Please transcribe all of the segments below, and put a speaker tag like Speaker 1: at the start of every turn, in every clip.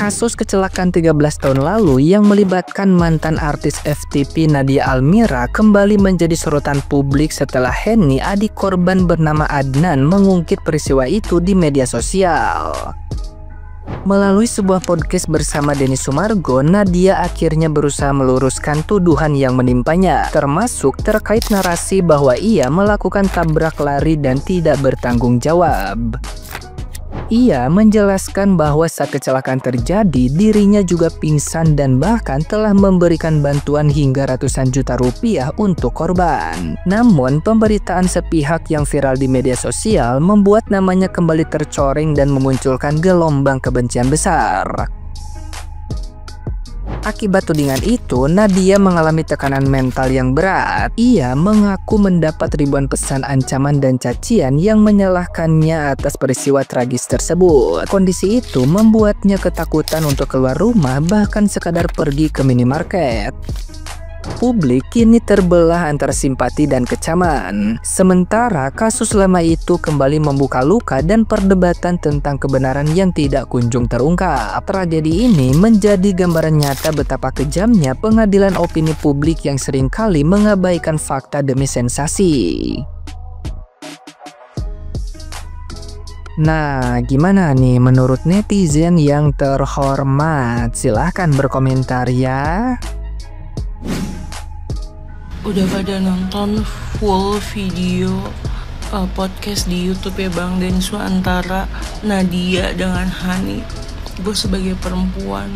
Speaker 1: Kasus kecelakaan 13 tahun lalu yang melibatkan mantan artis FTP Nadia Almira kembali menjadi sorotan publik setelah Henny, adik korban bernama Adnan, mengungkit peristiwa itu di media sosial. Melalui sebuah podcast bersama Denny Sumargo, Nadia akhirnya berusaha meluruskan tuduhan yang menimpanya, termasuk terkait narasi bahwa ia melakukan tabrak lari dan tidak bertanggung jawab. Ia menjelaskan bahwa saat kecelakaan terjadi, dirinya juga pingsan dan bahkan telah memberikan bantuan hingga ratusan juta rupiah untuk korban. Namun, pemberitaan sepihak yang viral di media sosial membuat namanya kembali tercoreng dan memunculkan gelombang kebencian besar. Akibat tudingan itu, Nadia mengalami tekanan mental yang berat. Ia mengaku mendapat ribuan pesan ancaman dan cacian yang menyalahkannya atas peristiwa tragis tersebut. Kondisi itu membuatnya ketakutan untuk keluar rumah, bahkan sekadar pergi ke minimarket. Publik kini terbelah antara simpati dan kecaman. Sementara kasus lama itu kembali membuka luka dan perdebatan tentang kebenaran yang tidak kunjung terungkap. Tragedi ini menjadi gambaran nyata betapa kejamnya pengadilan opini publik yang seringkali mengabaikan fakta demi sensasi. Nah, gimana nih menurut netizen yang terhormat? Silahkan berkomentar ya.
Speaker 2: Udah pada nonton full video podcast di YouTube ya Bang Densu antara Nadia dengan Hani. Gue sebagai perempuan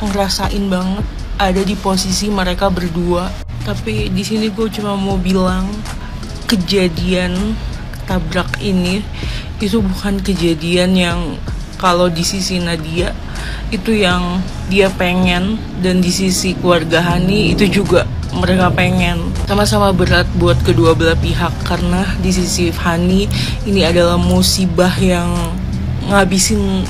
Speaker 2: ngerasain banget ada di posisi mereka berdua. Tapi di sini gue cuma mau bilang kejadian tabrak ini itu bukan kejadian yang kalau di sisi Nadia itu yang dia pengen, dan di sisi keluarga Hani itu juga mereka pengen. Sama-sama berat buat kedua belah pihak, karena di sisi Hani ini adalah musibah yang ngabisin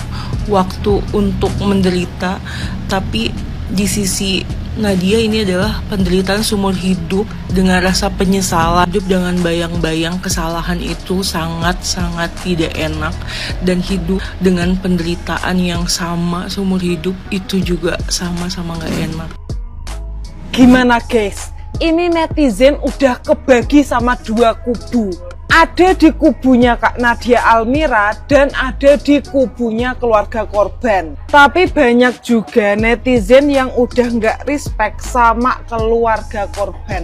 Speaker 2: waktu untuk menderita, tapi di sisi Nadia ini adalah penderitaan seumur hidup dengan rasa penyesalan. Hidup dengan bayang-bayang kesalahan itu sangat-sangat tidak enak, dan hidup dengan penderitaan yang sama seumur hidup itu juga sama-sama gak enak.
Speaker 3: Gimana guys? Ini netizen udah kebagi sama dua kubu. Ada di kubunya Kak Nadia Almira dan ada di kubunya keluarga korban. Tapi banyak juga netizen yang udah nggak respect sama keluarga korban.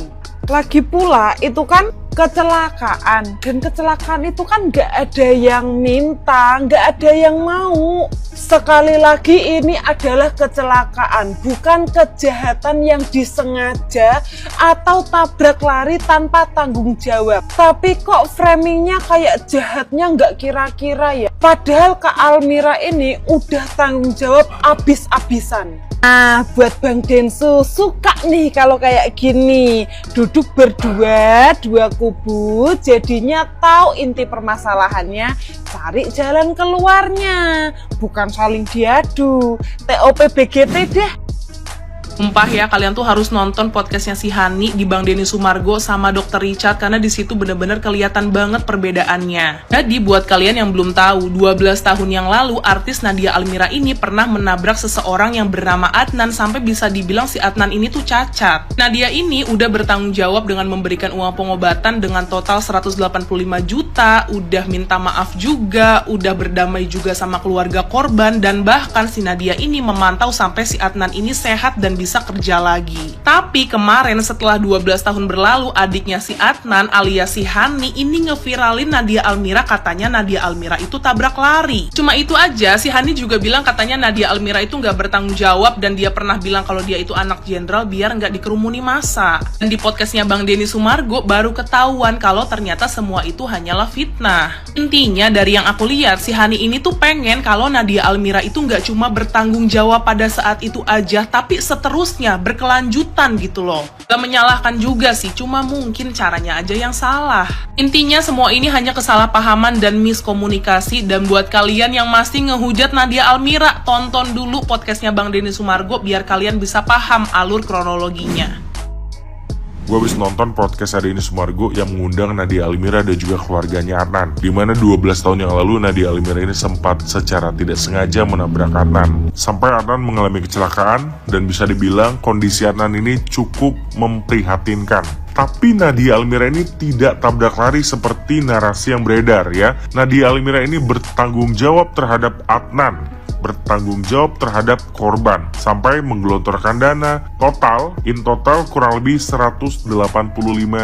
Speaker 3: Lagi pula itu kan kecelakaan, dan kecelakaan itu kan nggak ada yang minta, nggak ada yang mau. Sekali lagi ini adalah kecelakaan, bukan kejahatan yang disengaja atau tabrak lari tanpa tanggung jawab. Tapi kok framingnya kayak jahatnya nggak kira-kira ya. Padahal Kak Almira ini udah tanggung jawab abis-abisan. Nah, buat Bang Densu suka nih kalau kayak gini, duduk berdua, dua kubu, jadinya tahu inti permasalahannya, cari jalan keluarnya, bukan saling diadu. TOP BGT deh.
Speaker 4: Sumpah ya, kalian tuh harus nonton podcastnya si Hani di Bang Denny Sumargo sama Dr. Richard, karena di situ bener-bener kelihatan banget perbedaannya. Jadi buat kalian yang belum tahu, 12 tahun yang lalu artis Nadia Almira ini pernah menabrak seseorang yang bernama Adnan sampai bisa dibilang si Adnan ini tuh cacat. Nadia ini udah bertanggung jawab dengan memberikan uang pengobatan dengan total 185 juta, udah minta maaf juga, udah berdamai juga sama keluarga korban, dan bahkan si Nadia ini memantau sampai si Adnan ini sehat dan bisa kerja lagi. Tapi kemarin setelah 12 tahun berlalu, adiknya si Adnan alias si Hani ini ngeviralin Nadia Almira, katanya Nadia Almira itu tabrak lari. Cuma itu aja, si Hani juga bilang katanya Nadia Almira itu nggak bertanggung jawab, dan dia pernah bilang kalau dia itu anak jenderal biar nggak dikerumuni massa. Dan di podcastnya Bang Denny Sumargo baru ketahuan kalau ternyata semua itu hanyalah fitnah. Intinya dari yang aku lihat, si Hani ini tuh pengen kalau Nadia Almira itu nggak cuma bertanggung jawab pada saat itu aja, tapi seterusnya berkelanjutan gitu loh. Gak menyalahkan juga sih, cuma mungkin caranya aja yang salah. Intinya semua ini hanya kesalahpahaman dan miskomunikasi, dan buat kalian yang masih ngehujat Nadia Almira, tonton dulu podcastnya Bang Denny Sumargo biar kalian bisa paham alur kronologinya.
Speaker 5: Gue habis nonton podcast Deddy Sumargo yang mengundang Nadia Almira dan juga keluarganya Adnan, dimana 12 tahun yang lalu Nadia Almira ini sempat secara tidak sengaja menabrak Adnan, sampai Adnan mengalami kecelakaan dan bisa dibilang kondisi Adnan ini cukup memprihatinkan. Tapi Nadia Almira ini tidak tabrak lari seperti narasi yang beredar ya. Nadia Almira ini bertanggung jawab terhadap Adnan, bertanggung jawab terhadap korban, sampai menggelontorkan dana in total kurang lebih 185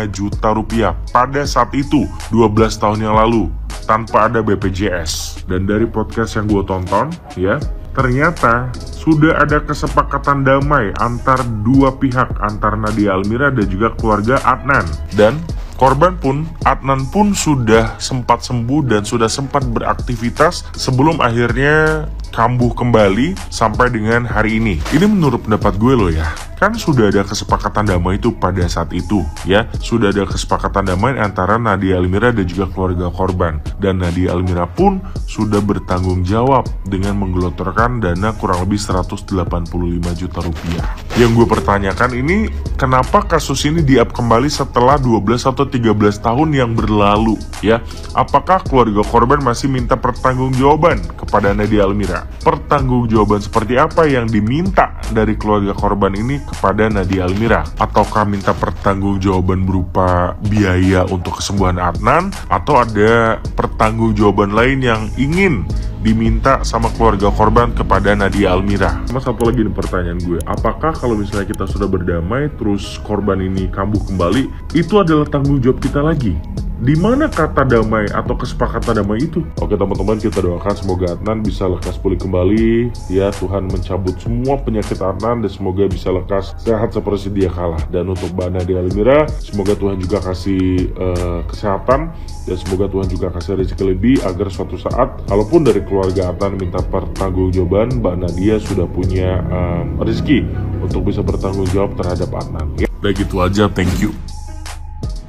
Speaker 5: juta rupiah pada saat itu 12 tahun yang lalu tanpa ada BPJS. Dan dari podcast yang gue tonton ya, ternyata sudah ada kesepakatan damai antar dua pihak, antar Nadia Almira dan juga keluarga Adnan. Dan korban pun, Adnan pun sudah sempat sembuh dan sudah sempat beraktivitas sebelum akhirnya kambuh kembali sampai dengan hari ini. Ini menurut pendapat gue loh ya. Kan sudah ada kesepakatan damai itu pada saat itu ya. Sudah ada kesepakatan damai antara Nadia Almira dan juga keluarga korban. Dan Nadia Almira pun sudah bertanggung jawab dengan menggelontorkan dana kurang lebih 185 juta rupiah. Yang gue pertanyakan ini, kenapa kasus ini di-up kembali setelah 12 atau 13 tahun yang berlalu ya? Apakah keluarga korban masih minta pertanggungjawaban kepada Nadia Almira? Pertanggungjawaban seperti apa yang diminta dari keluarga korban ini kepada Nadia Almira? Ataukah minta pertanggungjawaban berupa biaya untuk kesembuhan Adnan, atau ada pertanggungjawaban lain yang ingin diminta sama keluarga korban kepada Nadia Almira? Sama satu lagi nih pertanyaan gue, apakah kalau misalnya kita sudah berdamai terus korban ini kambuh kembali, itu adalah tanggung jawab kita lagi? Di mana kata damai atau kesepakatan damai itu? Oke teman-teman, kita doakan semoga Adnan bisa lekas pulih kembali ya. Tuhan mencabut semua penyakit Adnan dan semoga bisa lekas sehat seperti dia kalah. Dan untuk Mbak Nadia Almira, semoga Tuhan juga kasih kesehatan dan semoga Tuhan juga kasih rezeki lebih agar suatu saat kalaupun dari keluarga Adnan minta pertanggungjawaban, Mbak Nadia sudah punya rezeki untuk bisa bertanggung jawab terhadap Adnan ya. Udah gitu aja, thank you.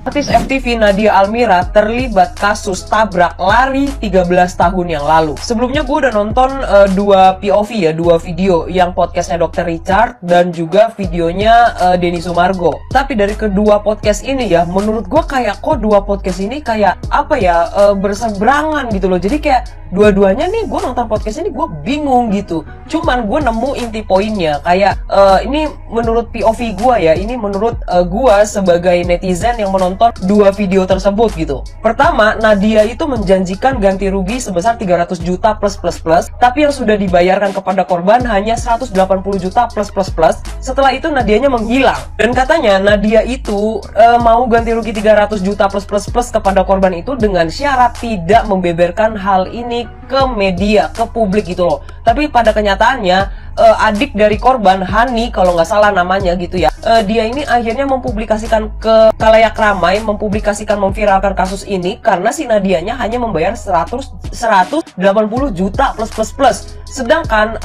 Speaker 3: Artis FTV Nadia Almira terlibat kasus tabrak lari 13 tahun yang lalu. Sebelumnya gue udah nonton dua POV ya, dua video, yang podcastnya Dr. Richard dan juga videonya Deddy Sumargo. Tapi dari kedua podcast ini ya, menurut gue kayak kok dua podcast ini kayak apa ya, berseberangan gitu loh. Jadi kayak dua-duanya nih, gue nonton podcast ini gue bingung gitu. Cuman gue nemu inti poinnya kayak ini menurut POV gue ya, ini menurut gue sebagai netizen yang menonton dua video tersebut gitu. Pertama, Nadia itu menjanjikan ganti rugi sebesar 300 juta plus. Tapi yang sudah dibayarkan kepada korban hanya 180 juta plus. Setelah itu Nadianya menghilang. Dan katanya Nadia itu mau ganti rugi 300 juta plus kepada korban itu dengan syarat tidak membeberkan hal ini ke media, ke publik gitu loh. Tapi pada kenyataannya adik dari korban, Hani kalau nggak salah namanya gitu ya, dia ini akhirnya mempublikasikan ke khalayak ramai, memviralkan kasus ini karena si Nadianya hanya membayar 180 juta plus. Sedangkan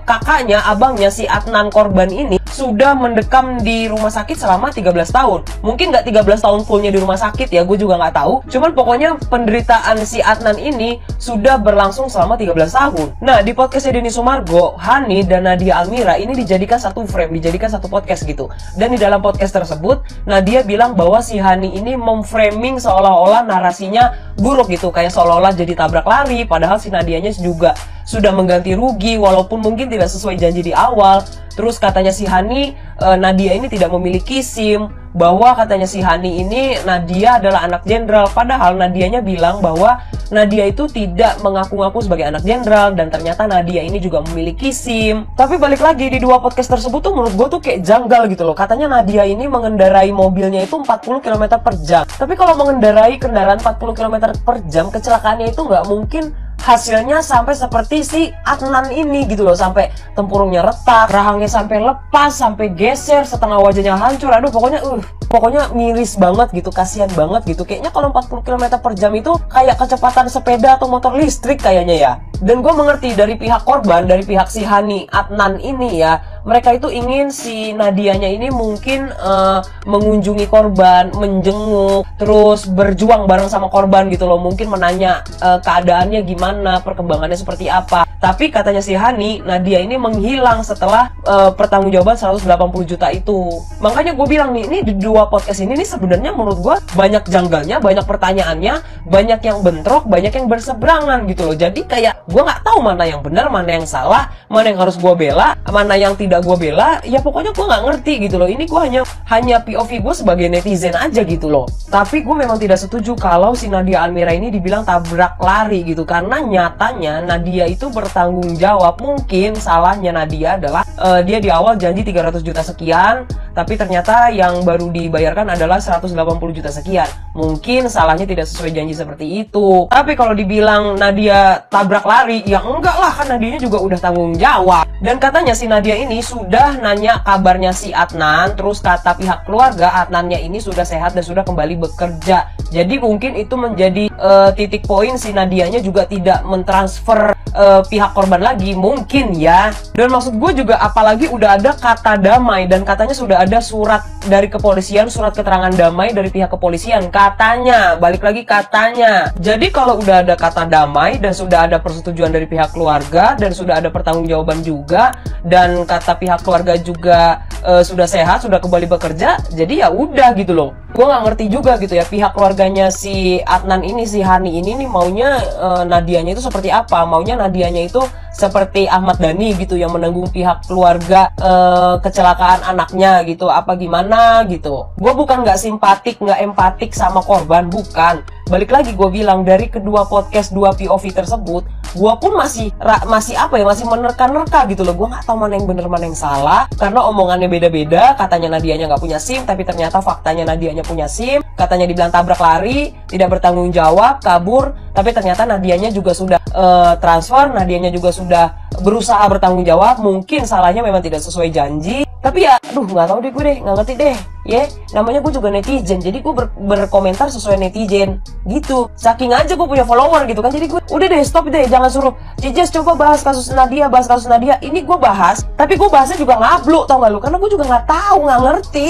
Speaker 3: kakaknya, abangnya si Adnan korban ini sudah mendekam di rumah sakit selama 13 tahun. Mungkin nggak 13 tahun fullnya di rumah sakit ya, gue juga nggak tahu. Cuman pokoknya penderitaan si Adnan ini sudah berlangsung selama 13 tahun. Nah, di podcastnya Deddy Sumargo, Hani dan Nadia Almira ini dijadikan satu frame, dijadikan satu podcast gitu. Dan di dalam podcast tersebut, Nadia bilang bahwa si Hani ini memframing seolah-olah narasinya buruk gitu, kayak seolah-olah jadi tabrak lari, padahal si Nadianya juga sudah mengganti rugi walaupun mungkin tidak sesuai janji di awal. Terus katanya si Hani, Nadia ini tidak memiliki SIM, bahwa katanya si Hani ini Nadia adalah anak jenderal, padahal Nadianya bilang bahwa Nadia itu tidak mengaku-ngaku sebagai anak jenderal dan ternyata Nadia ini juga memiliki SIM. Tapi balik lagi di dua podcast tersebut tuh menurut gue tuh kayak janggal gitu loh. Katanya Nadia ini mengendarai mobilnya itu 40 km per jam. Tapi kalau mengendarai kendaraan 40 km per jam, kecelakaannya itu nggak mungkin hasilnya sampai seperti si Adnan ini gitu loh, sampai tempurungnya retak, rahangnya sampai lepas, sampai geser, setengah wajahnya hancur. Aduh, pokoknya miris banget gitu, kasihan banget gitu. Kayaknya kalau 40 km per jam itu kayak kecepatan sepeda atau motor listrik kayaknya ya. Dan gue mengerti dari pihak korban, dari pihak si Hani Adnan ini ya, mereka itu ingin si Nadianya ini mungkin mengunjungi korban, menjenguk, terus berjuang bareng sama korban gitu loh, mungkin menanya keadaannya gimana, perkembangannya seperti apa. Tapi katanya si Hani, Nadia ini menghilang setelah
Speaker 6: pertanggungjawaban 180 juta itu. Makanya gue bilang nih, ini di dua podcast ini nih sebenarnya menurut gue banyak janggalnya, banyak pertanyaannya, banyak yang bentrok, banyak yang berseberangan gitu loh. Jadi kayak gue nggak tahu mana yang benar, mana yang salah, mana yang harus gue bela, mana yang tidak gue bela. Ya pokoknya gue nggak ngerti gitu loh. Ini gue hanya POV gue sebagai netizen aja gitu loh. Tapi gue memang tidak setuju kalau si Nadia Almira ini dibilang tabrak lari gitu, karena nyatanya Nadia itu bertanggung jawab. Mungkin salahnya Nadia adalah dia di awal janji 300 juta sekian, tapi ternyata yang baru dibayarkan adalah 180 juta sekian. Mungkin salahnya tidak sesuai janji seperti itu. Tapi kalau dibilang Nadia tabrak lari, ya enggak lah, kan Nadianya juga udah tanggung jawab. Dan katanya si Nadia ini sudah nanya kabarnya si Adnan, terus kata pihak keluarga Adnannya ini sudah sehat dan sudah kembali bekerja. Jadi mungkin itu menjadi titik poin si Nadianya juga tidak mentransfer pihak korban lagi, mungkin ya. Dan maksud gue juga apalagi udah ada kata damai, dan katanya sudah ada surat dari kepolisian, surat keterangan damai dari pihak kepolisian, katanya, balik lagi katanya. Jadi kalau udah ada kata damai dan sudah ada persetujuan dari pihak keluarga dan sudah ada pertanggungjawaban juga, dan kata pihak keluarga juga sudah sehat, sudah kembali bekerja, jadi ya udah gitu loh. Gue nggak ngerti juga gitu ya, pihak keluarganya si Adnan ini, si Hani ini nih maunya Nadianya itu seperti apa? Maunya Nadianya itu seperti Ahmad Dhani gitu, yang menanggung pihak keluarga kecelakaan anaknya gitu, apa gimana gitu. Gue bukan nggak simpatik, nggak empatik sama korban, bukan. Balik lagi gue bilang, dari kedua podcast, dua POV tersebut, gue pun masih menerka-nerka gitu loh. Gue nggak tahu mana yang bener mana yang salah, karena omongannya beda-beda. Katanya Nadianya nggak punya SIM, tapi ternyata faktanya Nadianya punya SIM. Katanya dibilang tabrak lari, tidak bertanggung jawab, kabur, tapi ternyata Nadianya juga sudah transfer, Nadianya juga sudah berusaha bertanggung jawab. Mungkin salahnya memang tidak sesuai janji, tapi ya aduh nggak tahu deh, gue deh nggak ngerti deh ya. Namanya gue juga netizen, jadi gue berkomentar sesuai netizen gitu. Saking aja gue punya follower gitu kan, jadi gue udah deh stop deh, jangan suruh Cijes coba bahas kasus Nadia, bahas kasus Nadia. Ini gue bahas, tapi gue bahasnya juga ngabluk, tau gak lu, karena gue juga nggak tahu, nggak ngerti.